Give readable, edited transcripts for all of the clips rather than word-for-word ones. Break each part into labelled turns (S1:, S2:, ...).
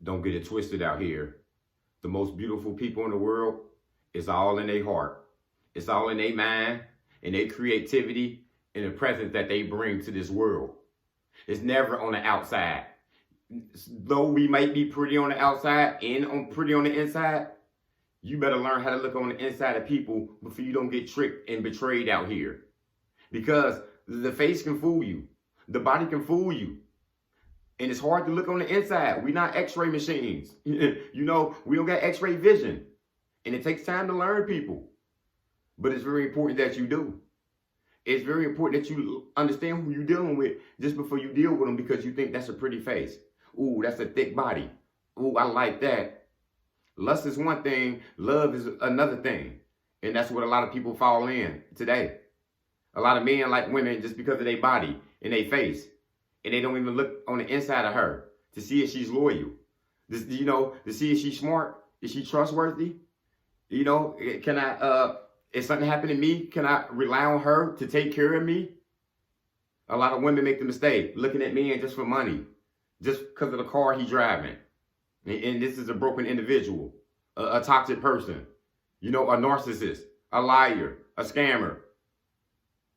S1: Don't get it twisted out here. The most beautiful people in the world, it's all in their heart. It's all in their mind and their creativity and the presence that they bring to this world. It's never on the outside. Though we might be pretty on the outside and pretty on the inside, you better learn how to look on the inside of people before you don't get tricked and betrayed out here. Because the face can fool you. The body can fool you. And it's hard to look on the inside. We're not x-ray machines. We don't got x-ray vision. And it takes time to learn people. But it's very important that you do. It's very important that you understand who you're dealing with just before you deal with them, because you think that's a pretty face. Ooh, that's a thick body. Ooh, I like that. Lust is one thing. Love is another thing. And that's what a lot of people fall in today. A lot of men like women just because of their body and their face. And they don't even look on the inside of her to see if she's loyal. To see if she's smart. Is she trustworthy? If something happened to me, can I rely on her to take care of me? A lot of women make the mistake looking at men just for money, just because of the car he's driving. And this is a broken individual, a toxic person, a narcissist, a liar, a scammer.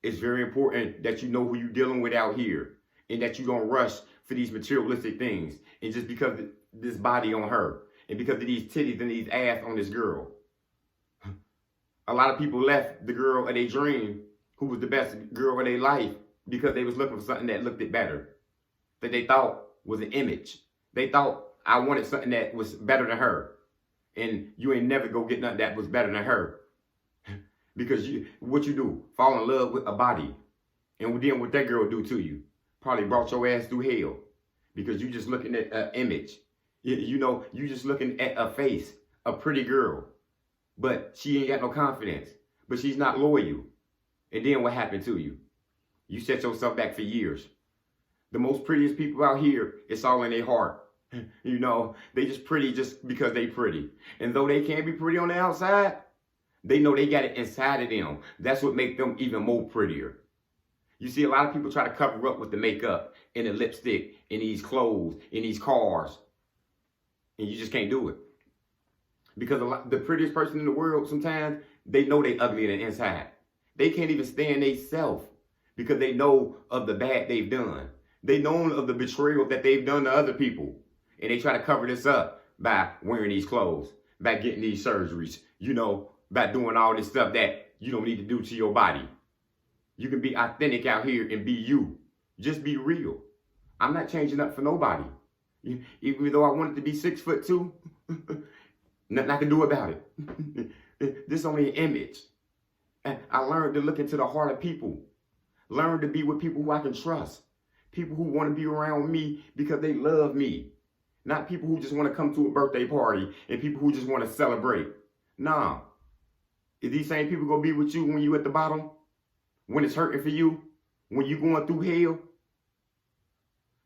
S1: It's very important that you know who you're dealing with out here and that you don't rush for these materialistic things. And just because of this body on her and because of these titties and these ass on this girl. A lot of people left the girl of their dream, who was the best girl of their life, because they was looking for something that looked it better, that they thought was an image. They thought, I wanted something that was better than her. And you ain't never go get nothing that was better than her. Because what you do, fall in love with a body. And then what that girl do to you, probably brought your ass through hell. Because you just looking at an image. You just looking at a face, a pretty girl. But she ain't got no confidence. But she's not loyal. And then what happened to you? You set yourself back for years. The most prettiest people out here, it's all in their heart. They just pretty just because they pretty. And though they can't be pretty on the outside, they know they got it inside of them. That's what makes them even more prettier. You see, a lot of people try to cover up with the makeup and the lipstick and these clothes and these cars. And you just can't do it. Because the prettiest person in the world, sometimes, they know they ugly on the inside. They can't even stand themselves because they know of the bad they've done. They know of the betrayal that they've done to other people. And they try to cover this up by wearing these clothes, by getting these surgeries, by doing all this stuff that you don't need to do to your body. You can be authentic out here and be you. Just be real. I'm not changing up for nobody. Even though I wanted to be 6'2", nothing I can do about it. This is only an image. And I learned to look into the heart of people. Learn to be with people who I can trust. People who want to be around me because they love me. Not people who just want to come to a birthday party and people who just want to celebrate. Nah. Is these same people going to be with you when you at the bottom? When it's hurting for you? When you going through hell?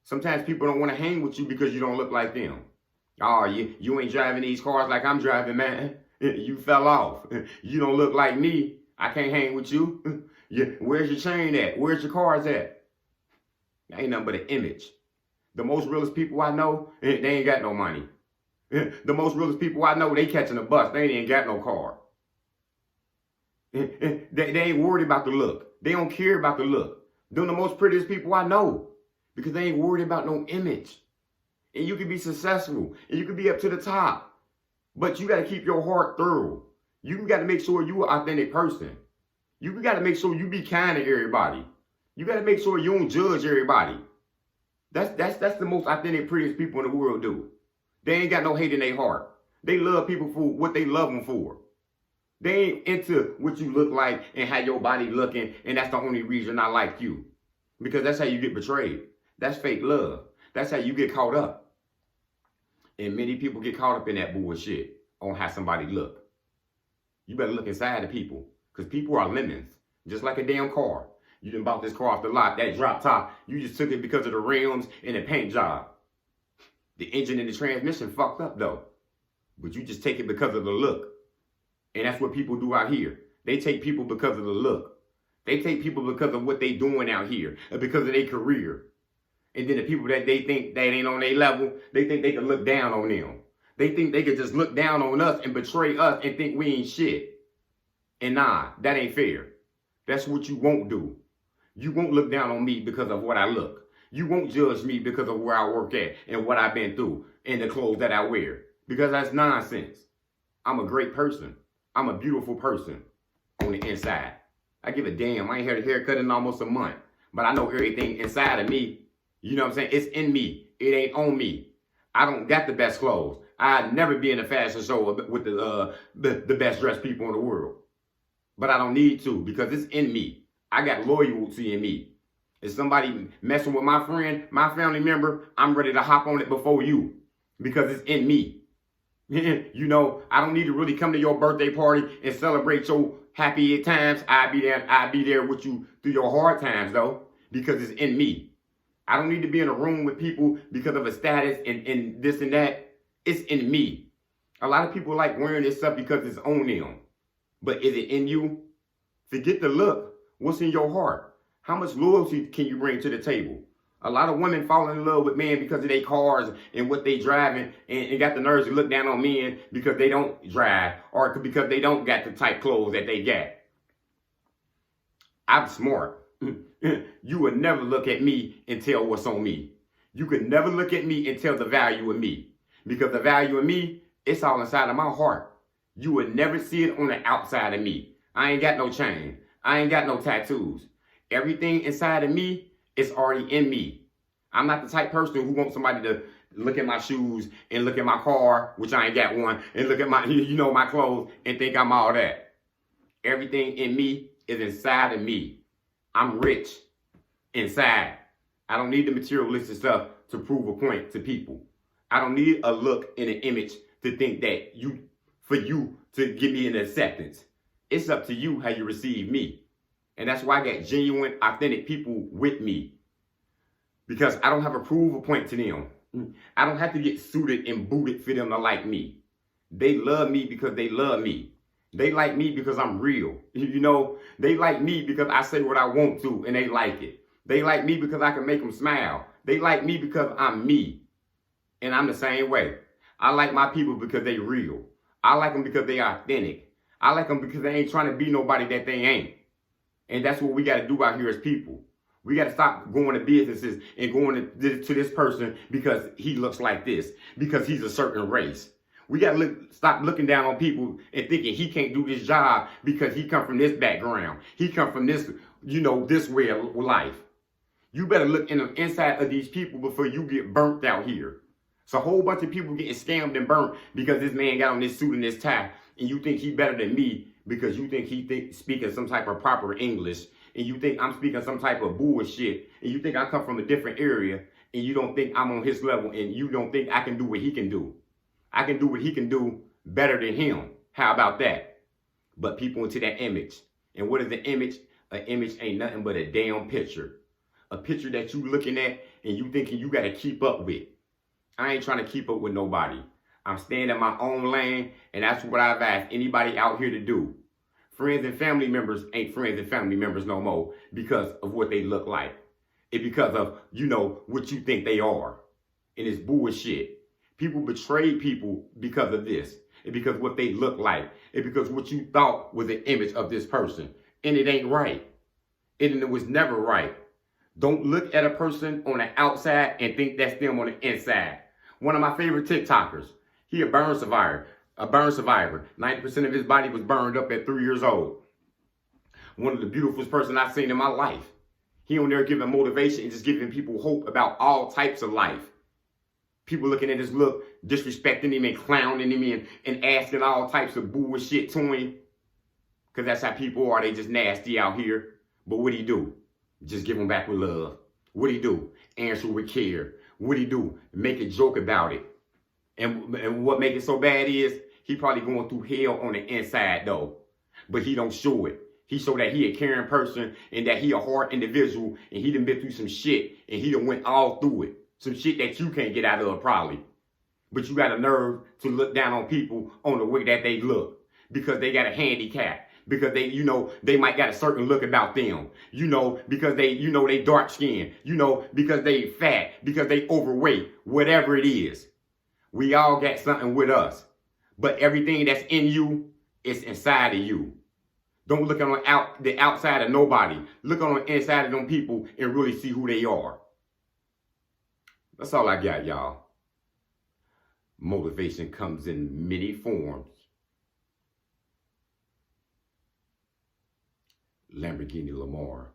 S1: Sometimes people don't want to hang with you because you don't look like them. Oh, you ain't driving these cars like I'm driving, man. You fell off. You don't look like me. I can't hang with you. Where's your chain at? Where's your cars at? Ain't nothing but an image. The most realest people I know, they ain't got no money. The most realest people I know, they catching a bus. They ain't got no car. They ain't worried about the look. They don't care about the look. They're the most prettiest people I know because they ain't worried about no image. And you can be successful and you can be up to the top, but you got to keep your heart thorough. You got to make sure you're an authentic person. You got to make sure you be kind to everybody. You got to make sure you don't judge everybody. That's the most authentic, prettiest people in the world do. They ain't got no hate in their heart. They love people for what they love them for. They ain't into what you look like and how your body looking, and that's the only reason I like you. Because that's how you get betrayed. That's fake love. That's how you get caught up. And many people get caught up in that bullshit on how somebody look. You better look inside of people, because people are lemons, just like a damn car. You done bought this car off the lot, that drop top, you just took it because of the rims and the paint job. The engine and the transmission fucked up though. But you just take it because of the look. And that's what people do out here. They take people because of the look. They take people because of what they doing out here and because of their career. And then the people that they think that ain't on their level, they think they can look down on them. They think they can just look down on us and betray us and think we ain't shit. And nah, that ain't fair. That's what you won't do. You won't look down on me because of what I look. You won't judge me because of where I work at and what I've been through and the clothes that I wear. Because that's nonsense. I'm a great person. I'm a beautiful person on the inside. I give a damn. I ain't had a haircut in almost a month. But I know everything inside of me. You know what I'm saying? It's in me. It ain't on me. I don't got the best clothes. I'd never be in a fashion show with the best dressed people in the world. But I don't need to because it's in me. I got loyalty in me. If somebody messing with my friend, my family member, I'm ready to hop on it before you because it's in me. You know, I don't need to really come to your birthday party and celebrate your happy times. I'll be there with you through your hard times though, because it's in me. I don't need to be in a room with people because of a status and this and that. It's in me. A lot of people like wearing this stuff because it's on them. But is it in you? Forget the look. What's in your heart? How much loyalty can you bring to the table? A lot of women fall in love with men because of their cars and what they driving and got the nerves to look down on men because they don't drive or because they don't got the type clothes that they got. I'm smart. You would never look at me and tell what's on me. You could never look at me and tell the value of me because the value of me, it's all inside of my heart. You would never see it on the outside of me. I ain't got no chain. I ain't got no tattoos. Everything inside of me is already in me. I'm not the type person who wants somebody to look at my shoes and look at my car, which I ain't got one, and look at my, my clothes and think I'm all that. Everything in me is inside of me. I'm rich inside. I don't need the materialistic stuff to prove a point to people. I don't need a look and an image to think that for you to give me an acceptance. It's up to you how you receive me. And that's why I got genuine, authentic people with me. Because I don't have a prove a point to them. I don't have to get suited and booted for them to like me. They love me because they love me. They like me because I'm real. They like me because I say what I want to and they like it. They like me because I can make them smile. They like me because I'm me. And I'm the same way. I like my people because they real. I like them because they authentic. I like them because they ain't trying to be nobody that they ain't. And that's what we got to do out here as people. We got to stop going to businesses and going to this person because he looks like this, because he's a certain race. We got to stop looking down on people and thinking he can't do this job because he come from this background. He come from this, this way of life. You better look in the inside of these people before you get burnt out here. It's a whole bunch of people getting scammed and burnt because this man got on this suit and this tie, and you think he better than me because you think he speaking some type of proper English, and you think I'm speaking some type of bullshit, and you think I come from a different area, and you don't think I'm on his level, and you don't think I can do what he can do. I can do what he can do better than him. How about that? But people into that image. And what is the image? An image ain't nothing but a damn picture. A picture that you looking at and you thinking you got to keep up with. I ain't trying to keep up with nobody. I'm staying in my own lane, and that's what I've asked anybody out here to do. Friends and family members ain't friends and family members no more because of what they look like. It's because of, what you think they are. And it's bullshit. People betray people because of this. It's because what they look like. It's because what you thought was an image of this person. And it ain't right. And it was never right. Don't look at a person on the outside and think that's them on the inside. One of my favorite TikTokers, he a burn survivor. 90% of his body was burned up at 3 years old. One of the beautifulest person I've seen in my life. He on there giving motivation and just giving people hope about all types of life. People looking at his look, disrespecting him and clowning him and asking all types of bullshit to him. Because that's how people are. They just nasty out here. But what do? Just give them back with love. What do? Answer with care. What do? Make a joke about it. And what make it so bad is he probably going through hell on the inside though. But he don't show it. He show that he a caring person and that he a hard individual and he done been through some shit and he done went all through it. Some shit that you can't get out of probably. But you got a nerve to look down on people on the way that they look because they got a handicap. because they, they might got a certain look about them, because they dark skinned, because they fat, because they overweight, whatever it is. We all got something with us, but everything that's in you is inside of you. Don't look on the outside of nobody. Look on the inside of them people and really see who they are. That's all I got, y'all. Motivation comes in many forms. Lamborghini Lamar.